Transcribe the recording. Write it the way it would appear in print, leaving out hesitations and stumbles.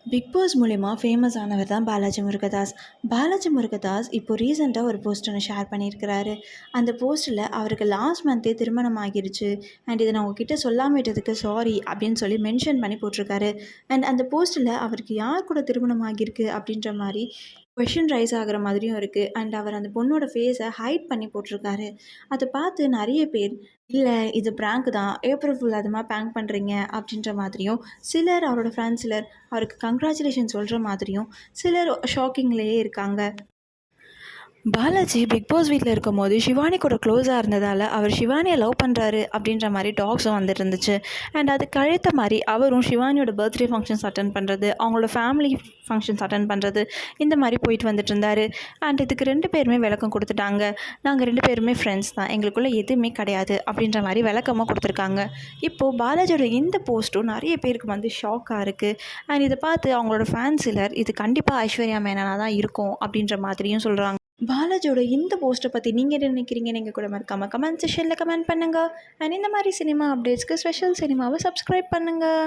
Big pass மூலிமா famous ஆனவர் தான் பாலாஜி முருகதாஸ். பாலாஜி முருகதாஸ் இப்போ ரீசெண்டாக ஒரு போஸ்ட் ஒன்று ஷேர் பண்ணியிருக்கிறாரு. அந்த போஸ்ட்டில் அவருக்கு லாஸ்ட் மந்த்தே திருமணம் ஆகிருச்சு. அண்ட் இதை நான் உங்ககிட்ட சொல்லாமல் விட்டதுக்கு சாரி அப்படின்னு சொல்லி மென்ஷன் பண்ணி போட்டிருக்காரு. அண்ட் அந்த போஸ்ட்டில் அவருக்கு யார் கூட திருமணம் ஆகியிருக்கு அப்படின்ற மாதிரி கொஷின் ரைஸ் ஆகிற மாதிரியும் இருக்குது. அண்ட் அவர் அந்த பொண்ணோட ஃபேஸை ஹைட் பண்ணி போட்டிருக்காரு. அதை பார்த்து நிறைய பேர் இல்லை இது ப்ராங்க் தான், ஏப்ரல் ஃபுல் அதுமா ப்ராங்க் பண்ணுறீங்க அப்படின்ற மாதிரியும், சிலர் அவரோட ஃப்ரெண்ட்ஸ் சிலர் அவருக்கு கங்க்ராச்சுலேஷன் சொல்கிற மாதிரியும், சிலர் ஷாக்கிங்லேயே இருக்காங்க. பாலாஜி பிக் பாஸ் வீட்டில் இருக்கும்போது ஷிவானி கூட க்ளோஸாக இருந்ததால் அவர் ஷிவானியை லவ் பண்ணுறாரு அப்படின்ற மாதிரி டாக்ஸும் வந்துட்டு இருந்துச்சு. அண்ட் அதுக்கு அழைத்த மாதிரி அவரும் ஷிவானியோட பர்த்டே ஃபங்க்ஷன்ஸ் அட்டன் பண்ணுறது, அவங்களோட ஃபேமிலி ஃபங்க்ஷன்ஸ் அட்டன் பண்ணுறது, இந்த மாதிரி போயிட்டு வந்துட்டு இருந்தார். அண்ட் இதுக்கு 2 பேருமே விளக்கம் கொடுத்துட்டாங்க. நாங்கள் 2 பேருமே ஃப்ரெண்ட்ஸ் தான், எங்களுக்குள்ளே எதுவுமே கிடையாது அப்படின்ற மாதிரி விளக்கமாக கொடுத்துருக்காங்க. இப்போது பாலாஜியோட இந்த போஸ்ட்டும் நிறைய பேருக்கு வந்து ஷாக்காக இருக்குது. அண்ட் இதை பார்த்து அவங்களோட ஃபேன்ஸ் சிலர் இது கண்டிப்பாக ஐஸ்வர்யா மேனனாக தான் இருக்கும் அப்படின்ற மாதிரியும் சொல்கிறாங்க. பாலாஜியோட இந்த போஸ்ட்டை பற்றி நீங்கள் என்ன நினைக்கிறீங்க? நீங்கள் கூட மறக்காமல் கமெண்ட் செக்ஷனில் கமெண்ட் பண்ணுங்கள். அண்ட் இந்த மாதிரி சினிமா அப்டேட்ஸ்க்கு ஸ்பெஷல் சினிமாவை சப்ஸ்கிரைப் பண்ணுங்கள்.